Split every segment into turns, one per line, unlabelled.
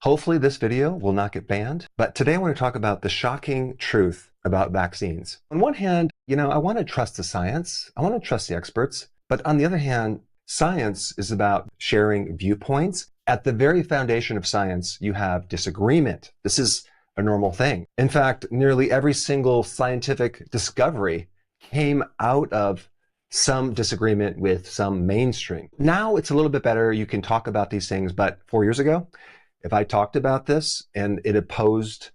Hopefully this video will not get banned, but today I want to talk about the shocking truth about vaccines. On one hand, I want to trust the science, I want to trust the experts, but on the other hand, science is about sharing viewpoints. At the very foundation of science, you have disagreement. This is a normal thing. In fact, nearly every single scientific discovery came out of some disagreement with some mainstream. Now it's a little bit better. You can talk about these things, but 4 years ago, if I talked about this and it opposed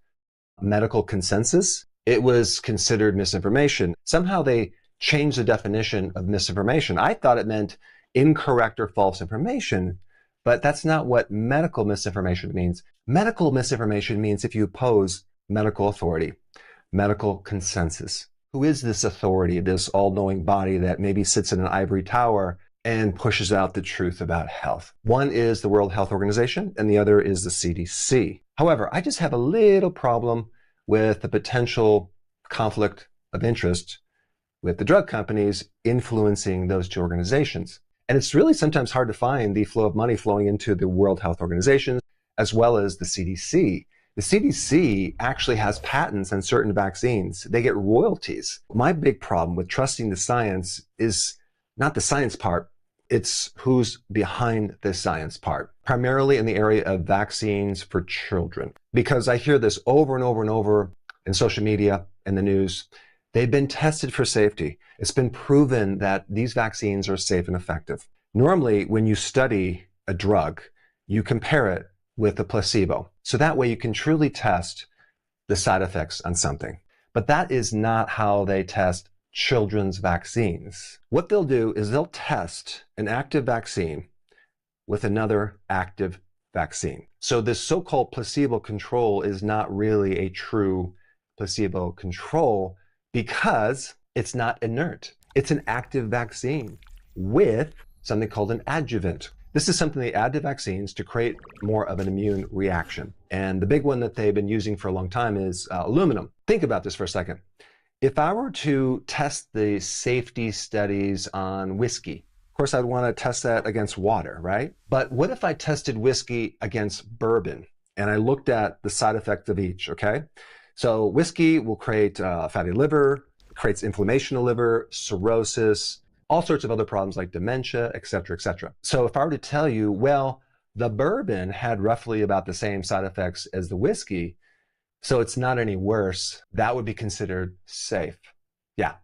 medical consensus, it was considered misinformation. Somehow they changed the definition of misinformation. I thought it meant incorrect or false information, but that's not what medical misinformation means. Medical misinformation means if you oppose medical authority, medical consensus. Who is this authority, this all-knowing body that maybe sits in an ivory tower and pushes out the truth about health? One is the World Health Organization and the other is the CDC. However, I just have a little problem with the potential conflict of interest with the drug companies influencing those two organizations. And it's really sometimes hard to find the flow of money flowing into the World Health Organization as well as the CDC. The CDC actually has patents on certain vaccines. They get royalties. My big problem with trusting the science is not the science part, it's who's behind the science part, primarily in the area of vaccines for children. Because I hear this over and over and over in social media and the news. They've been tested for safety. It's been proven that these vaccines are safe and effective. Normally, when you study a drug, you compare it with a placebo. So that way you can truly test the side effects on something. But that is not how they test children's vaccines. What they'll do is they'll test an active vaccine with another active vaccine. So this so-called placebo control is not really a true placebo control because it's not inert. It's an active vaccine with something called an adjuvant. This is something they add to vaccines to create more of an immune reaction. And the big one that they've been using for a long time is aluminum. Think about this for a second. If I were to test the safety studies on whiskey, of course I'd want to test that against water, right? But what if I tested whiskey against bourbon and I looked at the side effects of each, okay? So whiskey will create fatty liver, creates inflammation of the liver, cirrhosis, all sorts of other problems like dementia, et cetera, et cetera. So if I were to tell you, well, the bourbon had roughly about the same side effects as the whiskey, so it's not any worse, that would be considered safe. Yeah,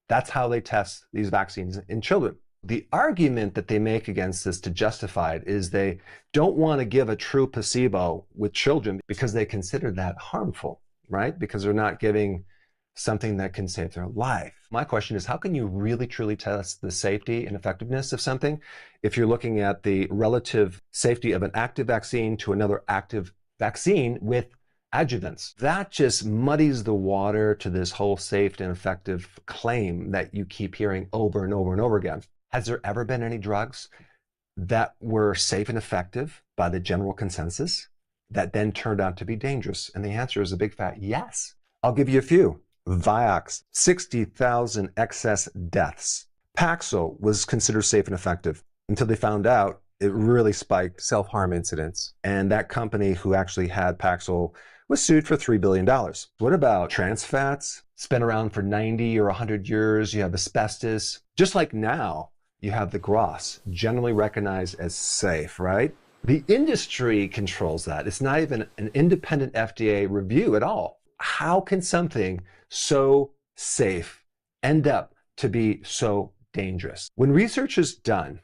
that's how they test these vaccines in children. The argument that they make against this to justify it is they don't want to give a true placebo with children because they consider that harmful, right? Because they're not giving something that can save their life. My question is, how can you really truly test the safety and effectiveness of something if you're looking at the relative safety of an active vaccine to another active vaccine with adjuvants? That just muddies the water to this whole safe and effective claim that you keep hearing over and over and over again. Has there ever been any drugs that were safe and effective by the general consensus that then turned out to be dangerous? And the answer is a big fat yes. I'll give you a few. Vioxx, 60,000 excess deaths. Paxil was considered safe and effective until they found out it really spiked self-harm incidents. And that company who actually had Paxil was sued for $3 billion. What about trans fats? It's been around for 90 or 100 years. You have asbestos. Just like now, you have the Gras, generally recognized as safe, right? The industry controls that. It's not even an independent FDA review at all. How can something so safe end up to be so dangerous? When research is done,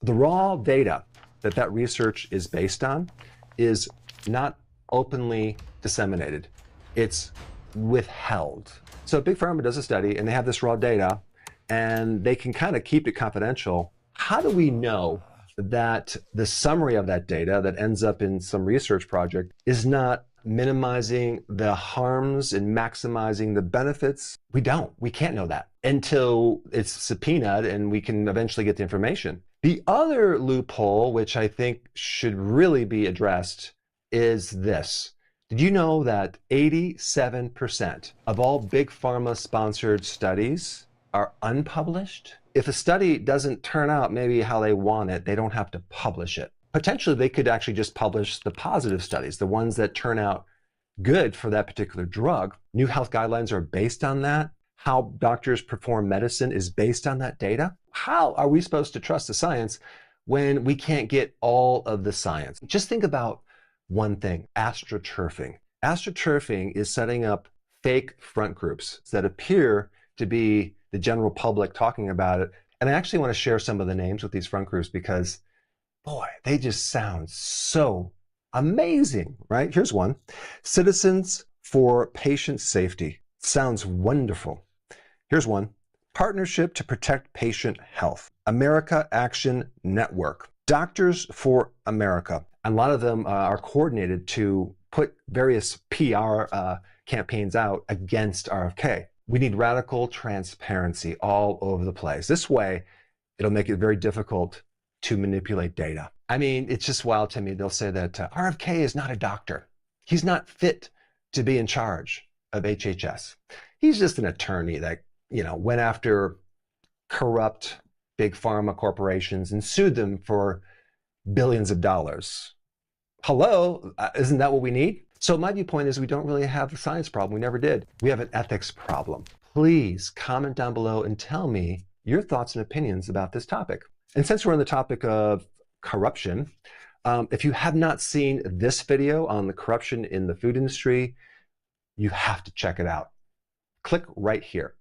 the raw data that that research is based on is not openly disseminated. It's withheld. So Big Pharma does a study and they have this raw data and they can kind of keep it confidential. How do we know that the summary of that data that ends up in some research project is not minimizing the harms and maximizing the benefits? We don't. We can't know that until it's subpoenaed and we can eventually get the information. The other loophole, which I think should really be addressed, is this. Did you know that 87% of all Big Pharma sponsored studies are unpublished? If a study doesn't turn out maybe how they want it, they don't have to publish it. Potentially, they could actually just publish the positive studies, the ones that turn out good for that particular drug. New health guidelines are based on that. How doctors perform medicine is based on that data. How are we supposed to trust the science when we can't get all of the science? Just think about one thing, astroturfing. Astroturfing is setting up fake front groups that appear to be the general public talking about it. And I actually want to share some of the names with these front groups because, boy, they just sound so amazing, right? Here's one. Citizens for Patient Safety. Sounds wonderful. Here's one. Partnership to Protect Patient Health. America Action Network. Doctors for America. And a lot of them are coordinated to put various PR campaigns out against RFK. We need radical transparency all over the place. This way, it'll make it very difficult to manipulate data. I mean, it's just wild to me. They'll say that RFK is not a doctor. He's not fit to be in charge of HHS. He's just an attorney that, went after corrupt big pharma corporations and sued them for billions of dollars. Hello, isn't that what we need? So my viewpoint is we don't really have a science problem. We never did. We have an ethics problem. Please comment down below and tell me your thoughts and opinions about this topic. And since we're on the topic of corruption, if you have not seen this video on the corruption in the food industry, you have to check it out. Click right here.